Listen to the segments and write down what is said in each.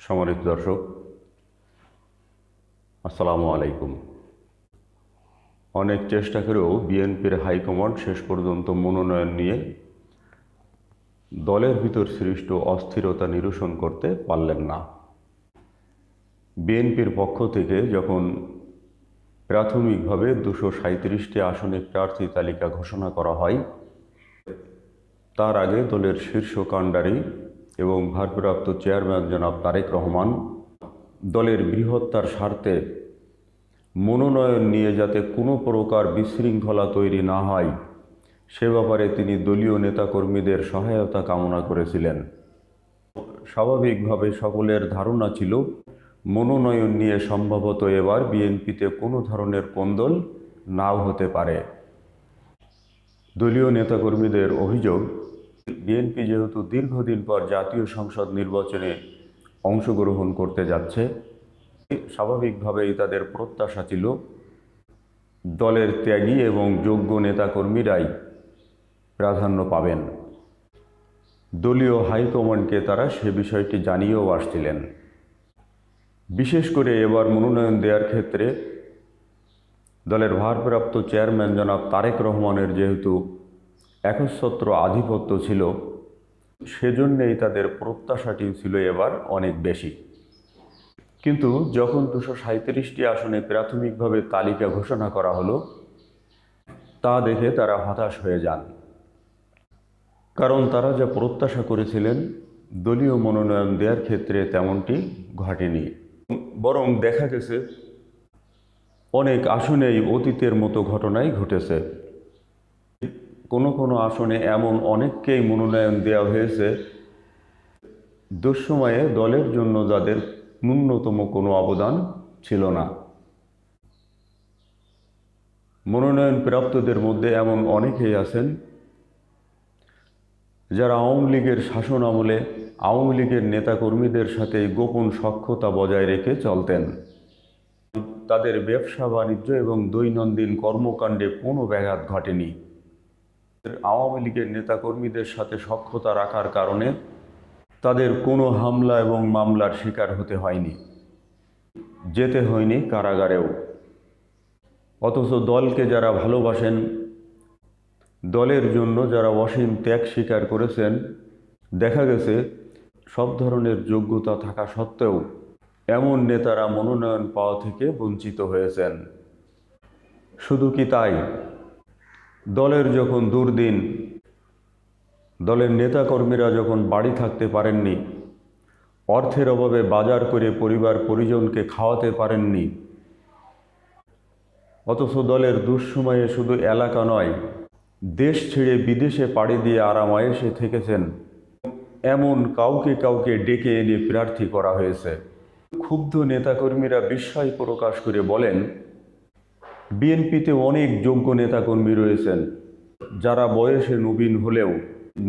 সম্মানিত দর্শক, আসসালামু আলাইকুম। অনেক চেষ্টা করেও বিএনপির হাইকমান্ড শেষ পর্যন্ত মনোনয়ন নিয়ে দলের ভিতর সৃষ্ট অস্থিরতা নিরসন করতে পারলেন না। বিএনপির পক্ষ থেকে যখন প্রাথমিকভাবে 237টি আসনে প্রার্থী তালিকা ঘোষণা করা হয়, তার আগে দলের শীর্ষ কাণ্ডারি এবং ভারপ্রাপ্ত চেয়ারম্যান জনাব তারেক রহমান দলের বৃহত্তার স্বার্থে মনোনয়ন নিয়ে যাতে কোনো প্রকার বিশৃঙ্খলা তৈরি না হয় সে ব্যাপারে তিনি দলীয় নেতাকর্মীদের সহায়তা কামনা করেছিলেন। স্বাভাবিকভাবে সকলের ধারণা ছিল মনোনয়ন নিয়ে সম্ভবত এবার বিএনপিতে কোনো ধরনের কোন্দল নাও হতে পারে। দলীয় নেতাকর্মীদের অভিযোগ, বিএনপি যেহেতু দীর্ঘদিন পর জাতীয় সংসদ নির্বাচনে অংশগ্রহণ করতে যাচ্ছে, স্বাভাবিকভাবেই তাদের প্রত্যাশা ছিল দলের ত্যাগী এবং যোগ্য নেতাকর্মীরাই প্রাধান্য পাবেন। দলীয় হাইকমান্ডকে তারা সে বিষয়টি জানিয়েও আসছিলেন। বিশেষ করে এবার মনোনয়ন দেওয়ার ক্ষেত্রে দলের ভারপ্রাপ্ত চেয়ারম্যান জনাব তারেক রহমানের যেহেতু একচ্ছত্র আধিপত্য ছিল, সেজন্যেই তাদের প্রত্যাশাটি ছিল এবার অনেক বেশি। কিন্তু যখন 237টি আসনে প্রাথমিকভাবে তালিকা ঘোষণা করা হলো, তা দেখে তারা হতাশ হয়ে যান। কারণ তারা যা প্রত্যাশা করেছিলেন দলীয় মনোনয়ন দেওয়ার ক্ষেত্রে তেমনটি ঘটেনি। বরং দেখা গেছে অনেক আসনেই অতীতের মতো ঘটনাই ঘটেছে। কোনো কোনো আসনে এমন অনেককেই মনোনয়ন দেওয়া হয়েছে দুঃসময়ে দলের জন্য যাদের ন্যূনতম কোনো অবদান ছিল না। মনোনয়ন প্রাপ্তদের মধ্যে এমন অনেকেই আছেন যারা আওয়ামী লীগের শাসন আমলে আওয়ামী লীগের নেতাকর্মীদের সাথে গোপন সখ্যতা বজায় রেখে চলতেন। তাদের ব্যবসা বাণিজ্য এবং দৈনন্দিন কর্মকাণ্ডে কোনো ব্যাঘাত ঘটেনি। আওয়ামী লীগের নেতাকর্মীদের সাথে সখ্যতা রাখার কারণে তাদের কোনো হামলা এবং মামলার শিকার হতে হয়নি, যেতে হয়নি কারাগারেও। অথচ দলকে যারা ভালোবাসেন, দলের জন্য যারা অসীম ত্যাগ স্বীকার করেছেন, দেখা গেছে সব ধরনের যোগ্যতা থাকা সত্ত্বেও এমন নেতারা মনোনয়ন পাওয়া থেকে বঞ্চিত হয়েছেন। শুধু কি তাই, দলের যখন দুর্দিন, দলের নেতাকর্মীরা যখন বাড়ি থাকতে পারেননি, অর্থের অভাবে বাজার করে পরিবার পরিজনকে খাওয়াতে পারেননি, অথচ দলের দুঃসময়ে শুধু এলাকা নয়, দেশ ছেড়ে বিদেশে পাড়ি দিয়ে আরামায়েশে থেকেছেন, এমন কাউকে কাউকে ডেকে এনে প্রার্থী করা হয়েছে। ক্ষুব্ধ নেতাকর্মীরা বিস্ময় প্রকাশ করে বলেন, বিএনপিতে অনেক যোগ্য নেতাকর্মী রয়েছেন যারা বয়সে নবীন হলেও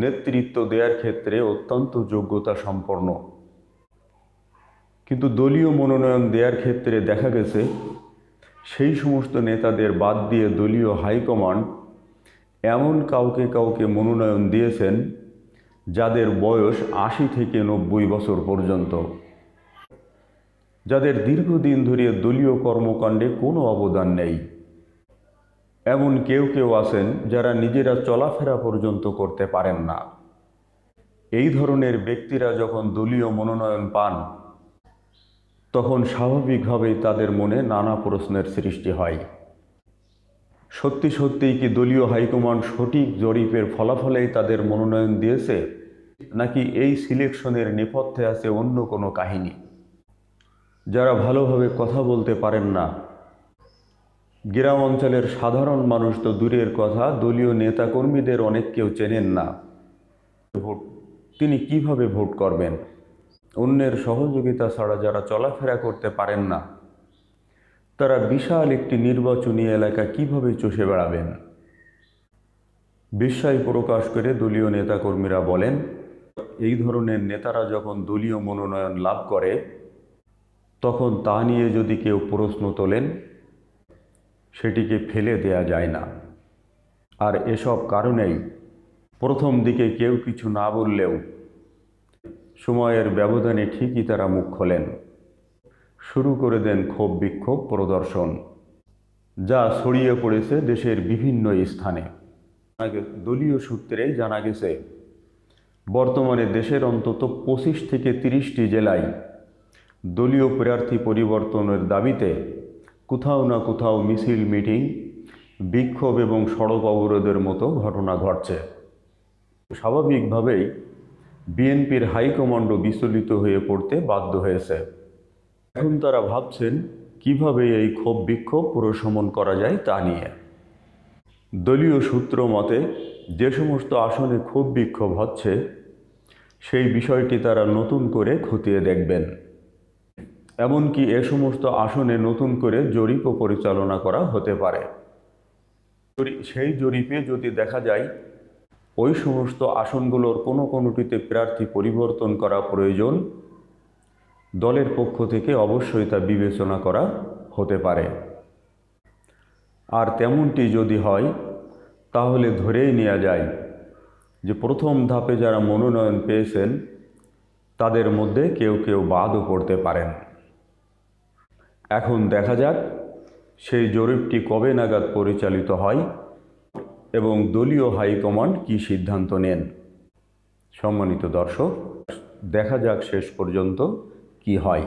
নেতৃত্ব দেওয়ার ক্ষেত্রে অত্যন্ত যোগ্যতা সম্পন্ন। কিন্তু দলীয় মনোনয়ন দেওয়ার ক্ষেত্রে দেখা গেছে সেই সমস্ত নেতাদের বাদ দিয়ে দলীয় হাইকমান্ড এমন কাউকে কাউকে মনোনয়ন দিয়েছেন যাদের বয়স 80 থেকে 90 বছর পর্যন্ত, যাদের দীর্ঘদিন ধরে দলীয় কর্মকাণ্ডে কোনো অবদান নেই। এমন কেউ কেউ আছেন যারা নিজেরা চলাফেরা পর্যন্ত করতে পারেন না। এই ধরনের ব্যক্তিরা যখন দলীয় মনোনয়ন পান, তখন স্বাভাবিকভাবেই তাদের মনে নানা প্রশ্নের সৃষ্টি হয়। সত্যি সত্যিই কি দলীয় হাইকমান্ড সঠিক জরিপের ফলাফলেই তাদের মনোনয়ন দিয়েছে, নাকি এই সিলেকশনের নেপথ্যে আছে অন্য কোনো কাহিনী? যারা ভালোভাবে কথা বলতে পারেন না, গ্রাম অঞ্চলের সাধারণ মানুষ তো দূরের কথা, দলীয় নেতাকর্মীদের অনেক কেউ চেনেন না, তিনি কিভাবে ভোট করবেন? অন্যের সহযোগিতা ছাড়া যারা চলাফেরা করতে পারেন না, তারা বিশাল একটি নির্বাচনী এলাকা কিভাবে চষে বেড়াবেন? বিস্ময় প্রকাশ করে দলীয় নেতাকর্মীরা বলেন, এই ধরনের নেতারা যখন দলীয় মনোনয়ন লাভ করে, তখন তা নিয়ে যদি কেউ প্রশ্ন তোলেন, সেটিকে ফেলে দেয়া যায় না। আর এসব কারণেই প্রথম দিকে কেউ কিছু না বললেও সময়ের ব্যবধানে ঠিকই তারা মুখ খোলেন, শুরু করে দেন ক্ষোভ বিক্ষোভ প্রদর্শন, যা ছড়িয়ে পড়েছে দেশের বিভিন্ন স্থানে। দলীয় সূত্রে জানা গেছে, বর্তমানে দেশের অন্তত 25 থেকে 30টি জেলায় দলীয় প্রার্থী পরিবর্তনের দাবিতে কোথাও না কোথাও মিছিল, মিটিং, বিক্ষোভ এবং সড়ক অবরোধের মতো ঘটনা ঘটছে। স্বাভাবিকভাবেই বিএনপির হাইকমান্ডও বিচলিত হয়ে পড়তে বাধ্য হয়েছে। এখন তারা ভাবছেন কিভাবে এই ক্ষোভ বিক্ষোভ প্রশমন করা যায় তা নিয়ে। দলীয় সূত্র মতে, যে সমস্ত আসনে ক্ষোভ বিক্ষোভ হচ্ছে সেই বিষয়টি তারা নতুন করে খতিয়ে দেখবেন। এমনকি এ সমস্ত আসনে নতুন করে জরিপও পরিচালনা করা হতে পারে। সেই জরিপে যদি দেখা যায় ওই সমস্ত আসনগুলোর কোনোটিতে প্রার্থী পরিবর্তন করা প্রয়োজন, দলের পক্ষ থেকে অবশ্যই তা বিবেচনা করা হতে পারে। আর তেমনটি যদি হয় তাহলে ধরেই নেওয়া যায় যে প্রথম ধাপে যারা মনোনয়ন পেয়েছেন তাদের মধ্যে কেউ কেউ বাদও পড়তে পারেন। এখন দেখা যাক সেই জরিপটি কবে নাগাদ পরিচালিত হয় এবং দলীয় হাইকমান্ড কী সিদ্ধান্ত নেন। সম্মানিত দর্শক, দেখা যাক শেষ পর্যন্ত কি হয়।